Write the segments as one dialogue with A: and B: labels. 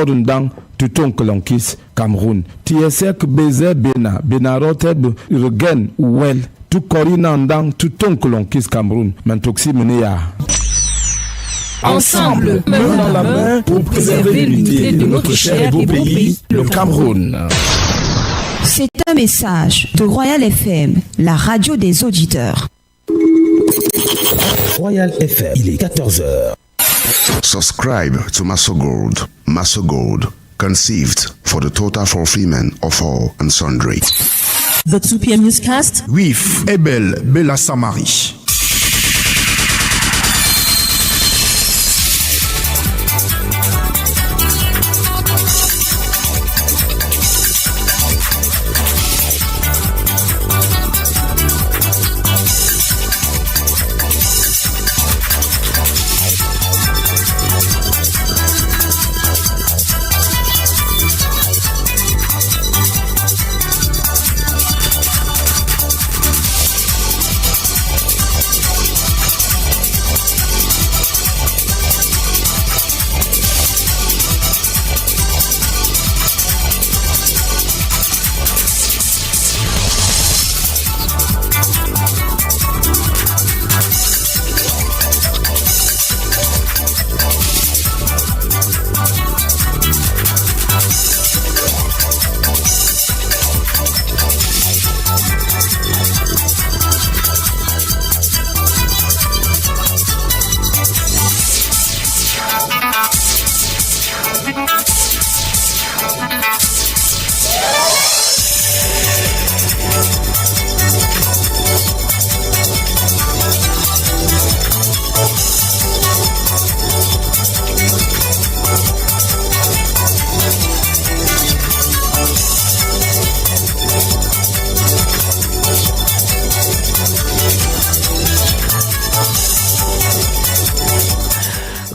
A: Orundang Tutonkolonkis Cameroun. Tiesek Beze Bena Benaroteb Regen Well Tu Korinandang Tutonkolonkis Cameroun. Mentoxi Menea.
B: Ensemble, main dans la main pour préserver l'unité de notre cher et beau pays, le Cameroun.
C: C'est un message de Royal FM, la radio des auditeurs.
D: Royal FM, il est 14h.
E: Subscribe to Maso Gold. Maso Gold, conceived for the total fulfillment of all and sundry.
F: The 2PM Newscast
B: with ABEL BELA SAMARI.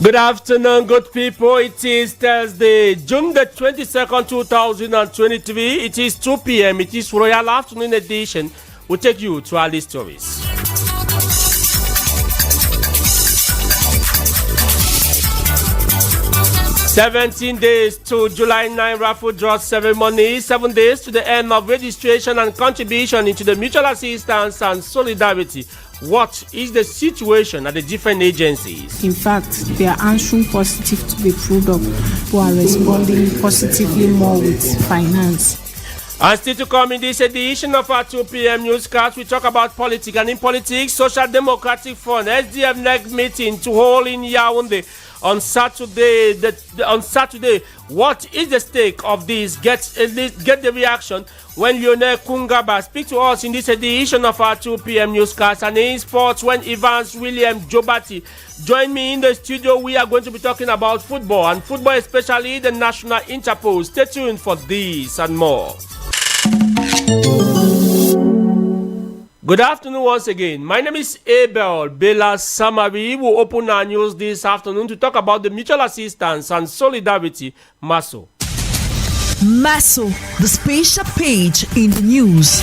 G: Good afternoon, good people. It is Thursday, June the 22nd, 2023. It is 2 p.m. It is Royal Afternoon Edition. We'll take you to our list stories. "17 days to July 9 raffle draw ceremony, 7 days to the end of registration and contribution into the mutual assistance and solidarity. What is the situation at the different agencies?"
H: In fact, they are answering positive to the product, who are responding positively more with finance.
G: And still to come in this edition of our 2 p.m. newscast, we talk about politics. And in politics, Social Democratic Front, SDF next meeting to hold in Yaoundé on Saturday. On Saturday, what is the stake of this? Get the reaction when Lionel Kungaba speaks to us in this edition of our 2 p.m. newscast. And in sports, when Evans William Jobati join me in the studio, we are going to be talking about football, and football especially the national Interpol. Stay tuned for this and more. Good afternoon once again. My name is ABEL BELA SAMARI. We will open our news this afternoon to talk about the mutual assistance and solidarity, MASO.
F: Maso, the special page in the news.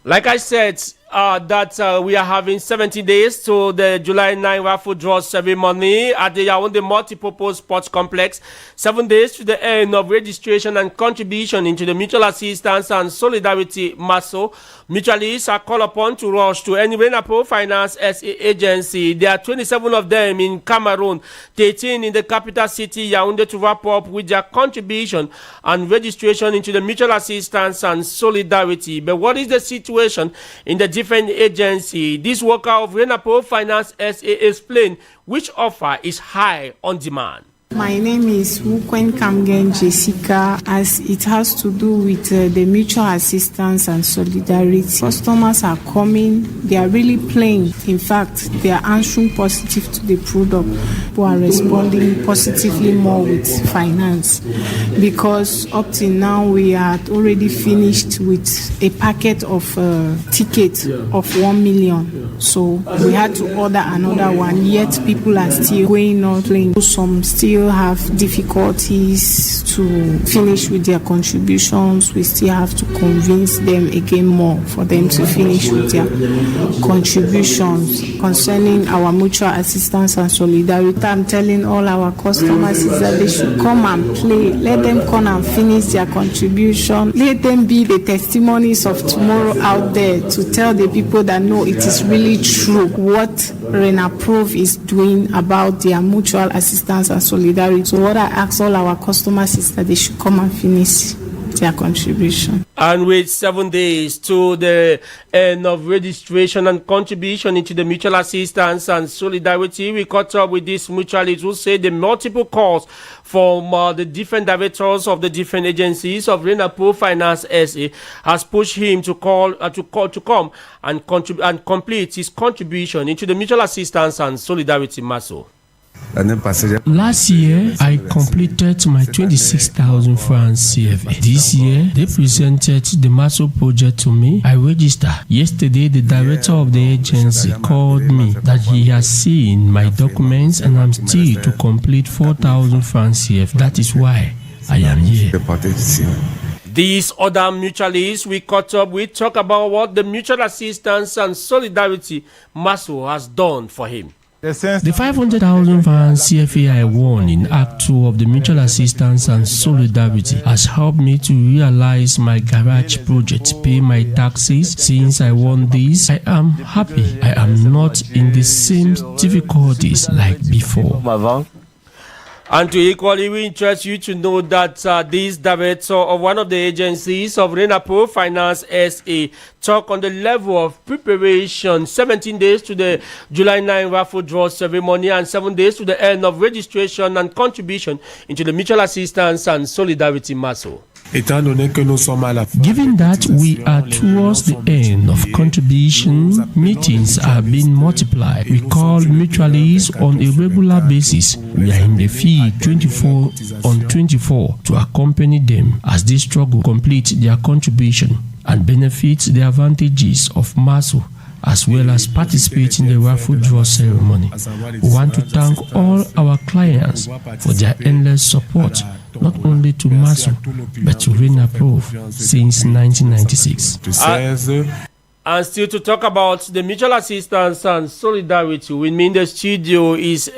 G: Like I said, we are having 70 days to the July 9 raffle draw ceremony at the Yaoundé Multipurpose Sports Complex. 7 days to the end of registration and contribution into the mutual assistance and solidarity MASO. Mutualists are called upon to rush to any Renapo Finance SA agency. There are 27 of them in Cameroon, 13 in the capital city Yaoundé to wrap up with their contribution and registration into the mutual assistance and solidarity. But what is the situation in the different agency? This worker of Renapo Finance SA explained which offer is high on demand.
H: My name is Wukwen Kamgen Jessica, as it has to do with the mutual assistance and solidarity. Customers are coming, they are really playing. In fact, they are answering positive to the product, who are responding positively more with finance. Because up till now, we had already finished with a packet of tickets of 1 million. So we had to order another one, yet people are still going on playing. Some still still have difficulties to finish with their contributions. We still have to convince them again more for them to finish with their contributions. Concerning our mutual assistance and solidarity, I'm telling all our customers is that they should come and play. Let them come and finish their contribution. Let them be the testimonies of tomorrow out there to tell the people that no, it is really true what RENAPROV is doing about their mutual assistance and solidarity. So what I ask all our customers is that they should come and finish their contribution.
G: And with 7 days to the end of registration and contribution into the mutual assistance and solidarity, we caught up with these mutualists who say the multiple calls from the different directors of the different agencies of RENAPROV Finance SA has pushed him to come and complete his contribution into the mutual assistance and solidarity muscle.
I: Last year, I completed my 26,000 francs CFA. This year, they presented the MASO project to me. I registered. Yesterday, the director of the agency called me that he has seen my documents and I'm still to complete 4,000 francs CFA. That is why I am here.
G: These other mutualists we caught up with talk about what the mutual assistance and solidarity MASO has done for him.
I: The 500,000 francs CFA I won in Act 2 of the Mutual Assistance and Solidarity has helped me to realize my garage project, pay my taxes. Since I won this, I am happy. I am not in the same difficulties like before.
G: And to equally, we interest you to know that this director of one of the agencies of RENAPROV Finance SA talk on the level of preparation, 17 days to the July 9 raffle draw ceremony and 7 days to the end of registration and contribution into the mutual assistance and solidarity muscle.
I: Given that we are towards the end of contribution, meetings are being multiplied. We call mutualists on a regular basis. We are in the field 24 on 24 to accompany them as they struggle to complete their contribution and benefit the advantages of MASO, as well as participate in the raffle draw ceremony. We want to thank all our clients for their endless support, not only to MASO, but to RENAPROV since 1996.
G: And still to talk about the mutual assistance and solidarity, with me in the studio is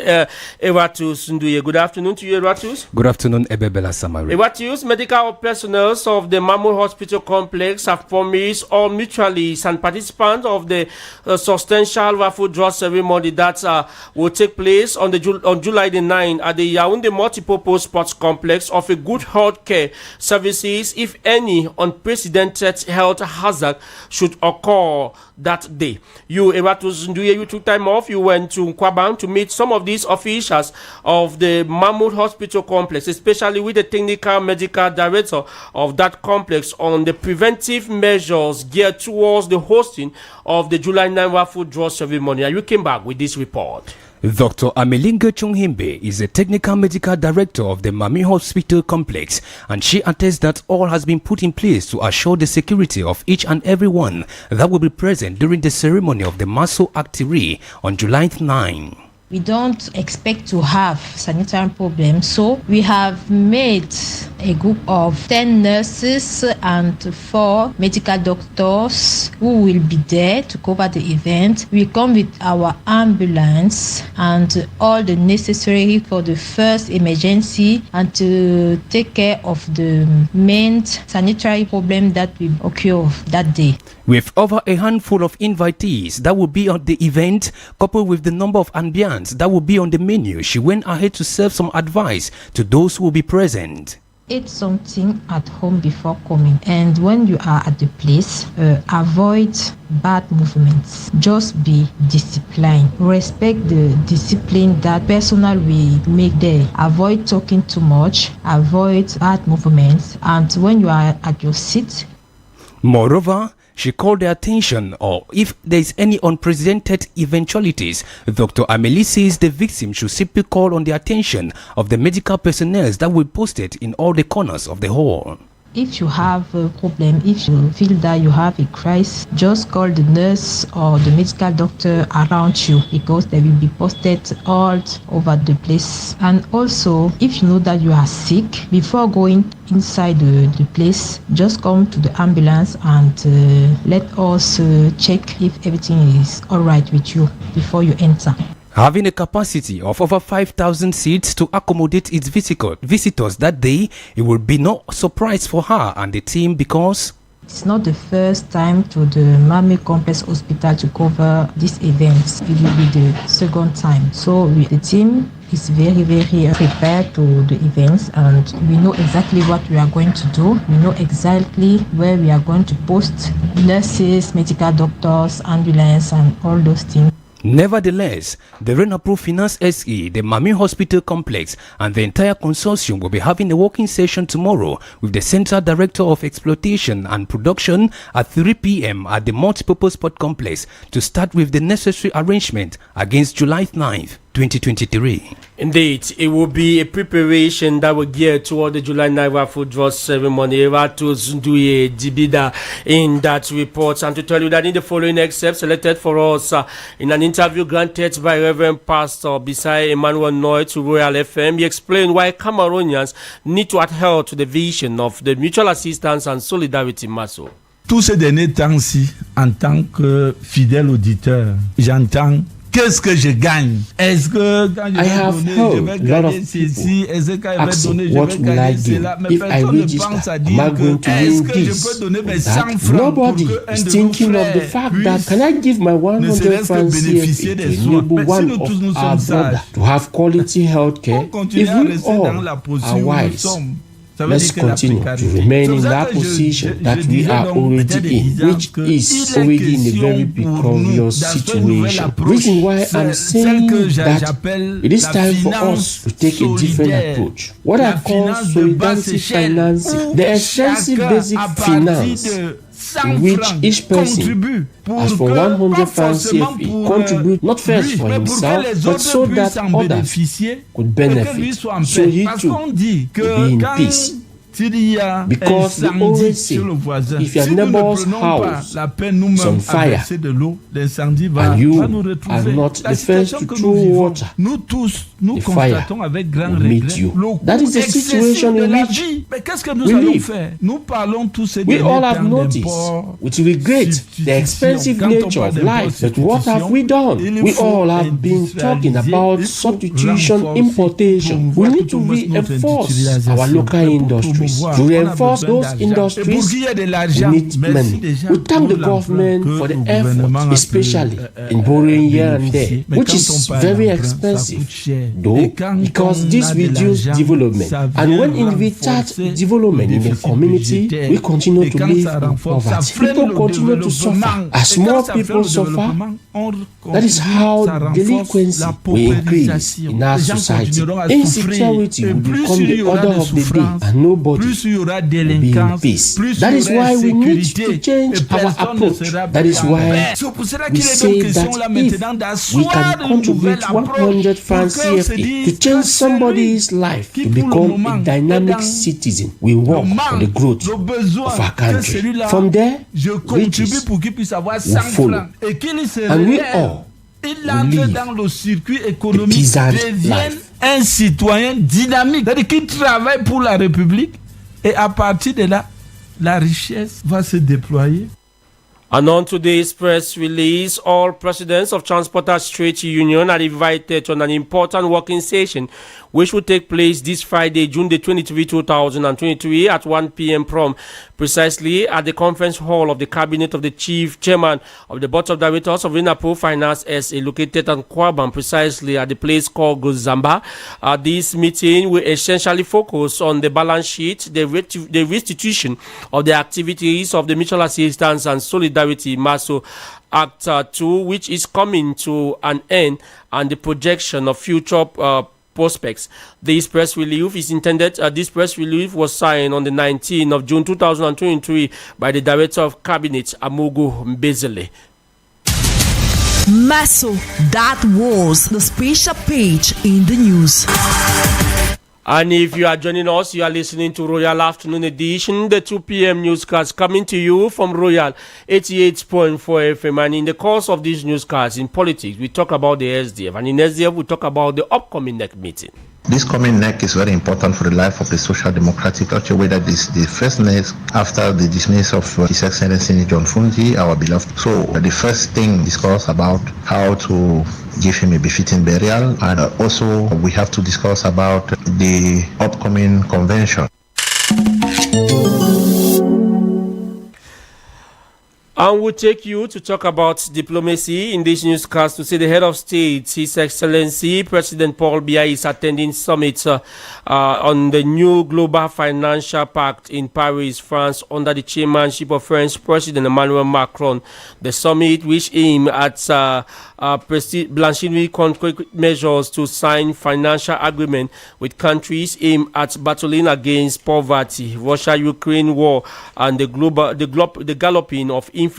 G: Eratus Nduye. Good afternoon to you, Eratus.
J: Good afternoon, ABEL BELA SAMARI.
G: Eratus, medical personnel of the Mammoth Hospital Complex have promised all mutualists and participants of the substantial raffle draw ceremony that will take place on July the 9th at the Yaoundé Multipurpose Sports Complex of a good health care services if any unprecedented health hazard should occur that day. You, Eratus Nduye, you took time off. You went to Kwabang to meet some of these officials of the Mammoth Hospital Complex, especially with the technical medical director of that complex on the preventive measures geared towards the hosting of the July 9 raffle draw ceremony. And you came back with this report.
J: Dr. Amelinga Chonghimbe is a technical medical director of the Mami Hospital Complex, and she attests that all has been put in place to assure the security of each and every one that will be present during the ceremony of the MASO Actiri on July 9.
K: We don't expect to have sanitary problems, so we have made a group of 10 nurses and 4 medical doctors who will be there to cover the event. We come with our ambulance and all the necessary for the first emergency and to take care of the main sanitary problem that will occur that day.
J: With over a handful of invitees that will be on the event, coupled with the number of ambience that will be on the menu, she went ahead to serve some advice to those who will be present.
K: Eat something at home before coming, and when you are at the place, avoid bad movements. Just be disciplined. Respect the discipline that personnel will make there. Avoid talking too much, avoid bad movements, and when you are at your seat.
J: Moreover, she called the attention, or if there is any unprecedented eventualities, Dr. Amelie says the victim should simply call on the attention of the medical personnel that will be posted in all the corners of the hall.
K: If you have a problem, if you feel that you have a crisis, just call the nurse or the medical doctor around you, because they will be posted all over the place. And also, if you know that you are sick, before going inside the place, just come to the ambulance and let us check if everything is all right with you before you enter.
J: Having a capacity of over 5,000 seats to accommodate its visitors that day, it will be no surprise for her and the team, because
K: it's not the first time to the Mami Complex Hospital to cover this event. It will be the second time. So the team is very, very prepared to the events, and we know exactly what we are going to do. We know exactly where we are going to post nurses, medical doctors, ambulance, and all those things.
J: Nevertheless, the Renapro Finance SE, the Mami Hospital Complex, and the entire consortium will be having a working session tomorrow with the Central Director of Exploitation and Production at 3 p.m. at the Multipurpose Sport Complex to start with the necessary arrangement against July 9th. 2023.
G: Indeed, it will be a preparation that will gear toward the July 9 raffle draw ceremony. Ratos Nduye Dibida in that report, and to tell you that in the following excerpt selected for us in an interview granted by Reverend Pastor Bisai Emmanuel Noy to Royal FM, he explained why Cameroonians need to adhere to the vision of the mutual assistance and solidarity Maso.
A: Tous ces derniers temps-ci, en tant que fidèle auditeur, j'entends qu'est-ce que je gagne? Est-ce que quand je vais donner, je vais gagner ceci? Est-ce que quand je vais donner, je vais gagner cela? Mais personne ne pense à dire que est-ce que je peux donner mes 100 francs pour qu'un de nos frères ne serait-ce que bénéficier des soins? Mais si nous tous nous sommes sages,
I: healthcare,
A: on continue à rester dans la position où nous sommes.
I: Let's continue to remain in that position that we are already in, which is already in a very precarious situation. Reason why I'm saying that it is time for us to take a different approach. What I call solidarity financing, the extensive basic finance, in which each person, as for 100 francs CFA, contribute not first for himself, but so that others could benefit, so he too will be in peace. Because we always say, if your neighbor's house is on fire and you are not the first to throw water, the fire will meet you. That is the situation in which we live. We all have noticed with regret the expensive nature of life, but what have we done? We all have been talking about substitution, importation. We need to reinforce our local industries. To reinforce those industries, we need money. We thank the government for the effort, especially in borrowing here and there, which is very expensive, though, because this reduces development. And when we start development in a community, we continue to live in poverty. People continue to suffer. As more people suffer, that is how delinquency will increase in our society. Insecurity will become the order of the day, and nobody will be in peace. That is why we need to change our approach. That is why we say that if we can contribute 100 francs CFA to change somebody's life to become a dynamic citizen, we work for the growth of our country. From there, riches will follow. And we all will live a peasant life.
A: Un citoyen dynamique, c'est-à-dire qui travaille pour la République, et à partir de là, la richesse va se déployer.
G: And on today's press release, all presidents of Transporters Trade Union are invited to an important working session which will take place this Friday, June the 23, 2023 at 1 p.m. precisely at the conference hall of the cabinet of the chief chairman of the board of directors of Renapro Finance SA, located at Kwaban, precisely at the place called Gozamba. This meeting will essentially focus on the balance sheet, the restitution of the activities of the Mutual Assistance and Solidarity Maso Act 2, which is coming to an end, and the projection of future prospects. This press release is intended. This press release was signed on the 19th of June 2023 by the Director of Cabinet, Amogo Mbezele.
F: Maso, that was the special page in the news.
G: And if you are joining us, you are listening to Royal Afternoon Edition, the 2 p.m. newscast coming to you from Royal 88.4 FM. And in the course of this newscast in politics, we talk about the SDF. And in SDF, we talk about the upcoming NEC meeting.
L: This coming NEC is very important for the life of the Social Democratic Culture, whether this is the first NEC after the dismiss of His Excellency John Fundi, our beloved. So the first thing discuss about how to give him a befitting burial, and also we have to discuss about the upcoming convention.
G: And we'll take you to talk about diplomacy in this newscast to say the head of state, His Excellency President Paul Biya, is attending summit on the new Global Financial Pact in Paris, France, under the chairmanship of French President Emmanuel Macron. The summit, which aims at blanching concrete measures to sign financial agreement with countries aimed at battling against poverty, Russia-Ukraine war, and the galloping of inflation.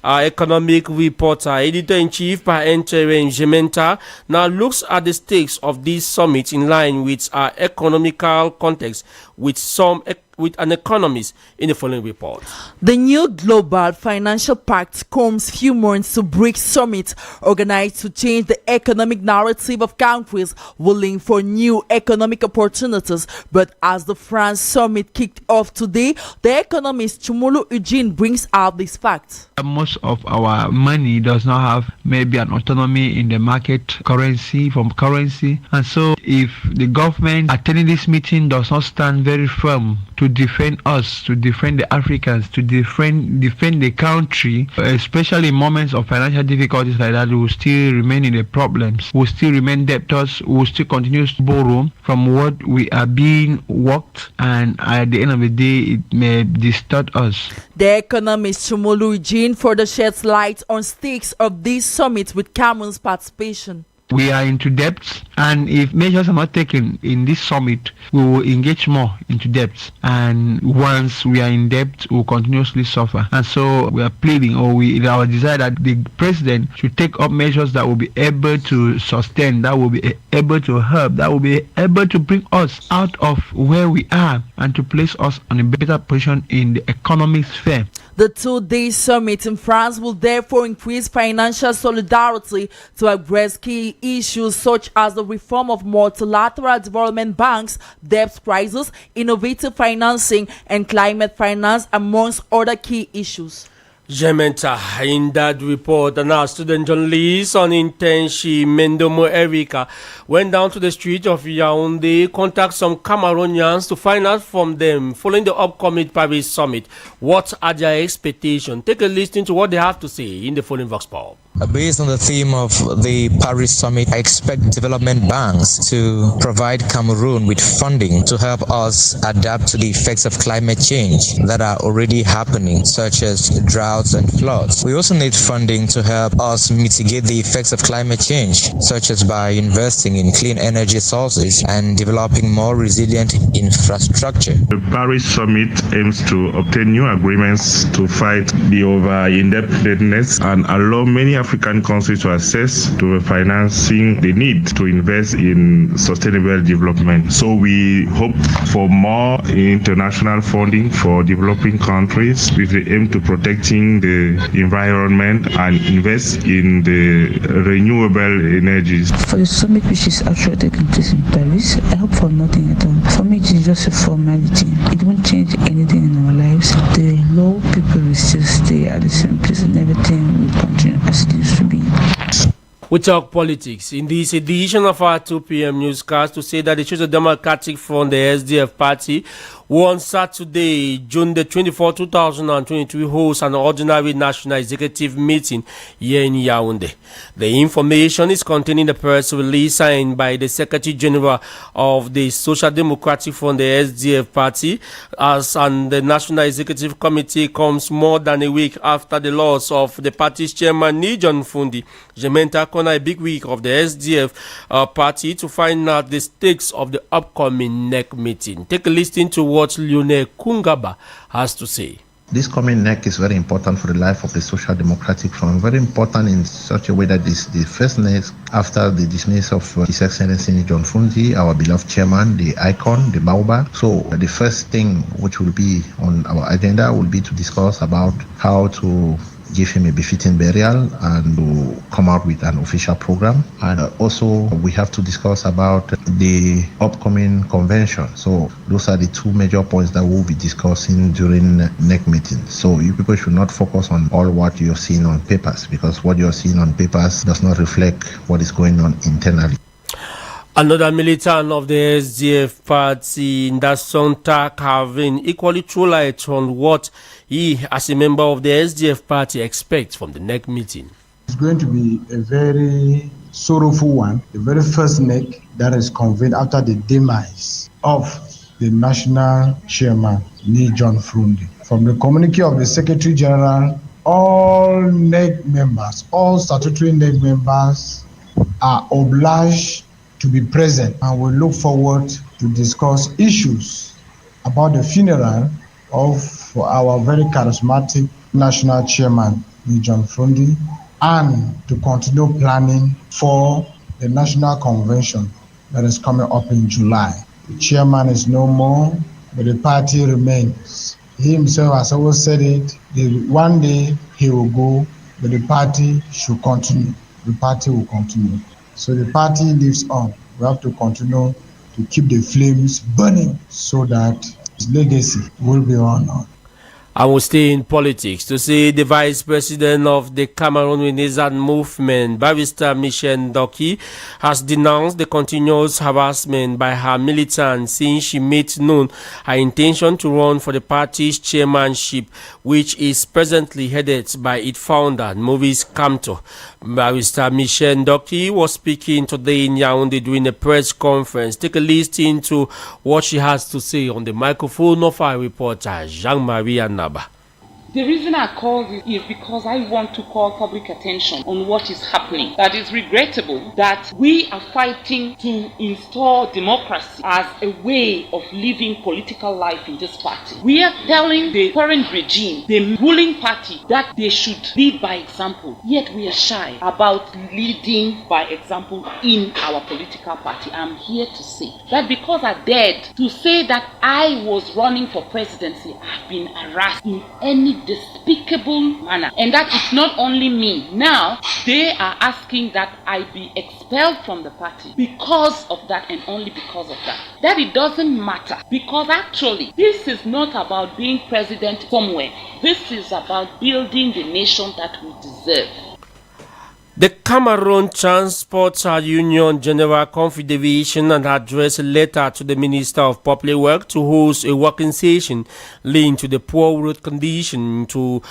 G: Our economic reporter, editor-in-chief by interim Jementa, now looks at the stakes of this summit in line with our economical context with an economist in the following report.
F: The new Global Financial Pact comes few months to BRICS summit organized to change the economic narrative of countries willing for new economic opportunities. But as the France summit kicked off today, the economist Chumulu Eugene brings out this fact.
M: Most of our money does not have maybe an autonomy in the market currency, and so if the government attending this meeting does not stand very firm to defend us, to defend the Africans, to defend the country, especially in moments of financial difficulties like that, we will still remain in the problems. We will still remain debtors. We will still continue to borrow from what we are being worked, and at the end of the day, it may distort us.
F: The economist Chumulu Eugene further sheds light on stakes of this summit with Cameroon's participation.
M: We are into debts, and if measures are not taken in this summit, we will engage more into debts. And once we are in debt, we will continuously suffer. And so we are pleading, our desire that the president should take up measures that will be able to sustain, that will be able to help, that will be able to bring us out of where we are and to place us on a better position in the economic sphere.
F: The 2-day summit in France will therefore increase financial solidarity to address key issues such as the reform of multilateral development banks, debt crisis, innovative financing, and climate finance, amongst other key issues.
G: Jementa in that report, and our student journalist on internship Mendomo Erika went down to the street of Yaoundé, contact some Cameroonians to find out from them following the upcoming Paris summit what are their expectations. Take a listen to what they have to say in the following Vox Pop.
N: Based on the theme of the Paris summit, I expect development banks to provide Cameroon with funding to help us adapt to the effects of climate change that are already happening, such as droughts and floods. We also need funding to help us mitigate the effects of climate change, such as by investing in clean energy sources and developing more resilient infrastructure.
O: The Paris summit aims to obtain new agreements to fight the over-indebtedness and allow many African countries to access to financing they need to invest in sustainable development. So we hope for more international funding for developing countries with the aim to protecting the environment and invest in the renewable energies.
P: For the summit which is actually taking place in Paris, I hope for nothing at all. For me, it is just a formality. It won't change anything in our lives. The low people will still stay at the same place and everything will continue as it used to be.
G: We talk politics in this edition of our 2 p.m. newscast to say that the Social Democratic Front, the SDF party, will on Saturday, June the 24th, 2023, host an ordinary national executive meeting here in Yaoundé. The information is contained in the press release signed by the Secretary General of the Social Democratic Front, the SDF party, and the National Executive Committee comes more than a week after the loss of the party's chairman, John Fundi. Jementa on a big week of the SDF party to find out the stakes of the upcoming NEC meeting. Take a listen to what Lionel Kungaba has to say.
L: This coming NEC is very important for the life of the Social Democratic Front, very important in such a way that this the first NEC after the dismissal of His Excellency John Fungi, our beloved chairman, the icon, the Baobab. So the first thing which will be on our agenda will be to discuss about how to give him a befitting burial and to come out with an official program. And also we have to discuss about the upcoming convention. So those are the two major points that we'll be discussing during next meeting. So you people should not focus on all what you're seeing on papers, because what you're seeing on papers does not reflect what is going on internally.
G: Another militant of the SDF party, Ndason Tak, having equally thrown light on what he, as a member of the SDF party, expects from the NEC meeting.
Q: It's going to be a very sorrowful one, the very first NEC that is convened after the demise of the national chairman, John Fungi. From the communique of the Secretary General, all NEC members, all statutory NEC members are obliged to be present, and we look forward to discuss issues about the funeral of our very charismatic national chairman, John Fungi, and to continue planning for the national convention that is coming up in July. The chairman is no more, but the party remains. He himself has always said it, one day he will go, but the party should continue. The party will continue. So the party lives on. We have to continue to keep the flames burning so that his legacy will be honored.
G: I will stay in politics to see the Vice President of the Cameroon Renaissance Movement, Barrister Michelle Ndoki, has denounced the continuous harassment by her militants since she made known her intention to run for the party's chairmanship, which is presently headed by its founder, Maurice Kamto. Barrister Michelle Ndoki was speaking today in Yaoundé during a press conference. Take a listen to what she has to say on the microphone of our reporter, Jean-Marie Anaba.
R: The reason I called this is because I want to call public attention on what is happening. That is regrettable that we are fighting to install democracy as a way of living political life in this party. We are telling the current regime, the ruling party, that they should lead by example. Yet we are shy about leading by example in our political party. I'm here to say that because I dared to say that I was running for presidency, I've been harassed in any despicable manner, and that it's not only me. Now they are asking that I be expelled from the party because of that, and only because of that. That it doesn't matter, because actually this is not about being president somewhere. This is about building the nation that we deserve.
G: The Cameroon Transport Union General Confederation had addressed a letter to the Minister of Public Works to host a working session linked to the poor road condition to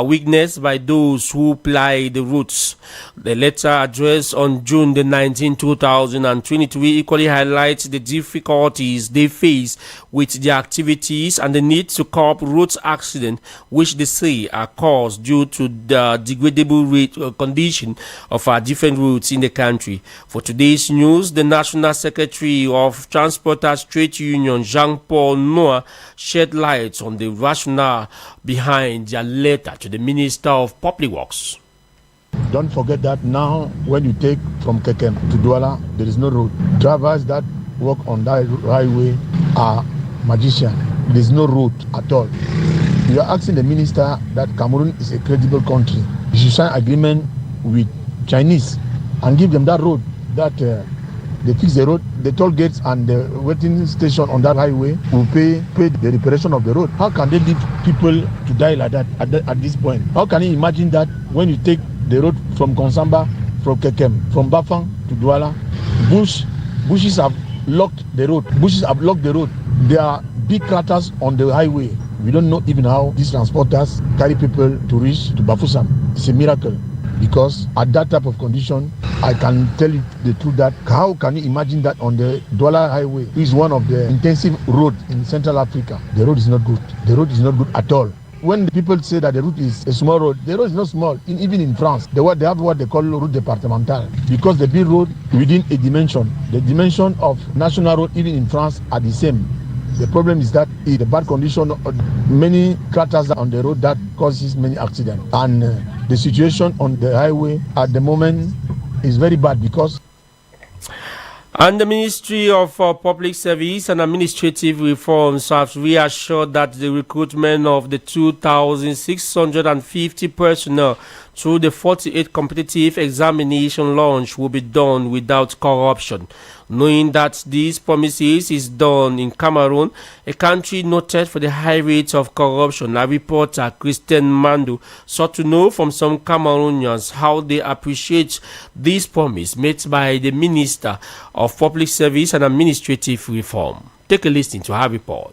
G: witnessed by those who ply the routes. The letter addressed on June the 19th, 2023 equally highlights the difficulties they face with their activities and the need to curb road accidents, which they say are caused due to the degradable condition of our different routes in the country. For today's news, the National Secretary of Transporters Trade Union, Jean-Paul Noah, shed light on the rationale behind their letter to the Minister of Public Works.
S: Don't forget that now when you take from Kekem to Douala, there is no road. Drivers that work on that highway are magicians. There is no road at all. You are asking the minister that Cameroon is a credible country. You should sign agreement with Chinese and give them that road that they fix the road, the toll gates and the waiting station on that highway will pay the reparation of the road. How can they leave people to die like that at this point? How can you imagine that when you take the road from Konsamba, from Kekem, from Bafang to Douala, bushes have blocked the road. Bushes have blocked the road. There are big craters on the highway. We don't know even how these transporters carry people to reach to Bafoussam. It's a miracle. Because at that type of condition, I can tell you the truth that how can you imagine that on the Douala Highway, which is one of the intensive roads in Central Africa, the road is not good. The road is not good at all. When the people say that the route is a small road, the road is not small. Even in France, they have what they call route départementale, because the big road within a dimension, the dimension of national road, even in France, are the same. The problem is that the bad condition of many craters on the road that causes many accidents. And the situation on the highway at the moment is very bad because.
G: And the Ministry of Public Service and Administrative Reforms have reassured that the recruitment of the 2,650 personnel through the 48 competitive examination launch will be done without corruption. Knowing that these promises is done in Cameroon, a country noted for the high rates of corruption, our reporter Christian Mandu sought to know from some Cameroonians how they appreciate this promise made by the Minister of Public Service and Administrative Reform. Take a listen to her report.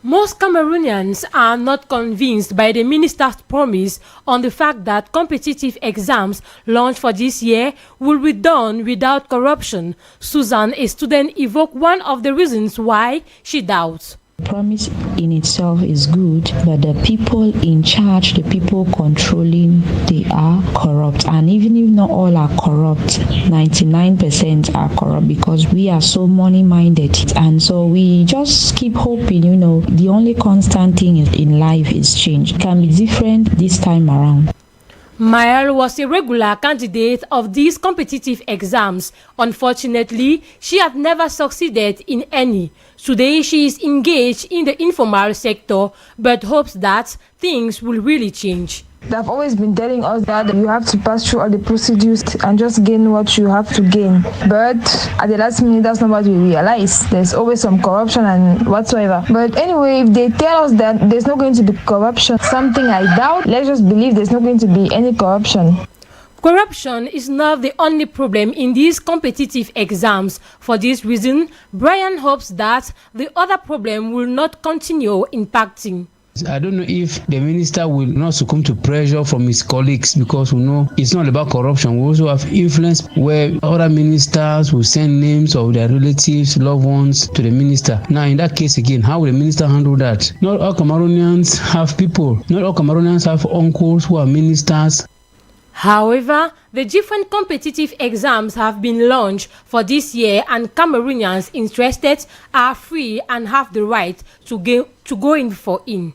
T: Most Cameroonians are not convinced by the minister's promise on the fact that competitive exams launched for this year will be done without corruption. Susan, a student, evoked one of the reasons why she doubts.
P: The promise in itself is good, but the people in charge, the people controlling, they are corrupt. And even if not all are corrupt, 99% are corrupt because we are so money-minded. And so we just keep hoping, the only constant thing in life is change. It can be different this time around.
T: Mael was a regular candidate of these competitive exams. Unfortunately, she had never succeeded in any. Today, she is engaged in the informal sector, but hopes that things will really change.
U: They've always been telling us that you have to pass through all the procedures and just gain what you have to gain. But at the last minute, that's not what we realize. There's always some corruption and whatsoever. But anyway, if they tell us that there's not going to be corruption, something I doubt, let's just believe there's not going to be any corruption.
T: Corruption is not the only problem in these competitive exams. For this reason, Brian hopes that the other problem will not continue impacting.
V: I don't know if the minister will not succumb to pressure from his colleagues because we know it's not about corruption. We also have influence where other ministers will send names of their relatives, loved ones to the minister. Now, in that case again, how will the minister handle that? Not all Cameroonians have people. Not all Cameroonians have uncles who are ministers.
T: However, the different competitive exams have been launched for this year and Cameroonians interested are free and have the right to go in for in.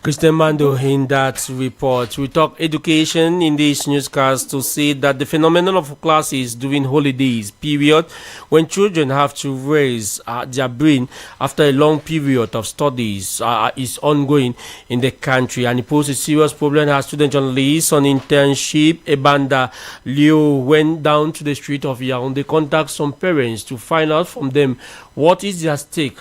G: Christian Mando in that report. We talk education in this newscast to say that the phenomenon of classes during holidays period when children have to raise their brain after a long period of studies is ongoing in the country, and it poses a serious problem as student journalists on internship. Ebanda Leo went down to the street of Yaoundé, contact some parents to find out from them what is their stake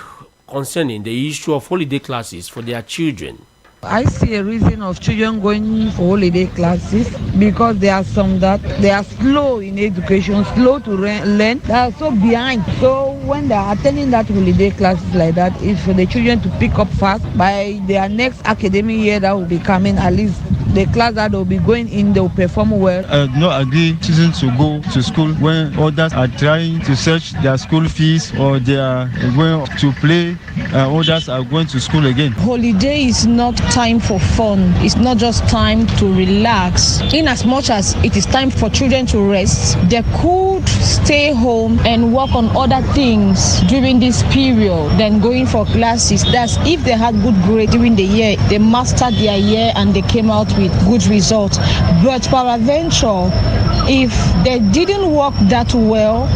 G: concerning the issue of holiday classes for their children.
W: I see a reason of children going for holiday classes because there are some that they are slow in education, slow to learn, they are so behind. So when they are attending that holiday classes like that, it's for the children to pick up fast. By their next academic year that will be coming, at least the class that they'll be going in, they'll perform well.
X: I do not agree children to go to school when others are trying to search their school fees or they are going to play, others are going to school again.
U: Holiday is not time for fun. It's not just time to relax. In as much as it is time for children to rest, they could stay home and work on other things during this period than going for classes. That's if they had good grades during the year, they mastered their year and they came out with good results. But peradventure, if they didn't work that well,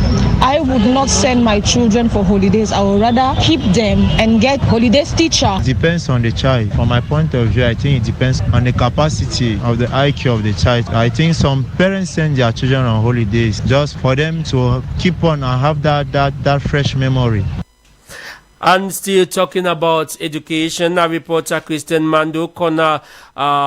U: I would not send my children for holidays. I would rather keep them and get holidays teacher.
X: It depends on the child. From my point of view, I think it depends on the capacity of the IQ of the child. I think some parents send their children on holidays just for them to keep on and have that fresh memory.
G: And still talking about education, our reporter Christian Mando corner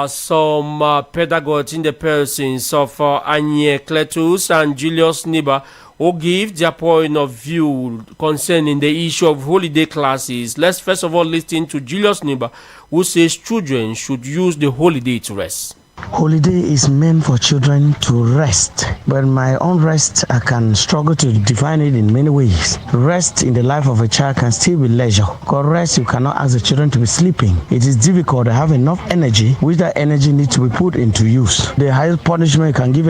G: some pedagogues in the persons of Anye Cletus and Julius Niba, who give their point of view concerning the issue of holiday classes. Let's first of all listen to Julius Niba, who says children should use the holiday to rest.
Y: Holiday is meant for children to rest, but my own rest, I can struggle to define it in many ways. Rest in the life of a child can still be leisure. Because rest, you cannot ask the children to be sleeping. It is difficult to have enough energy, which that energy needs to be put into use. The highest punishment you can give a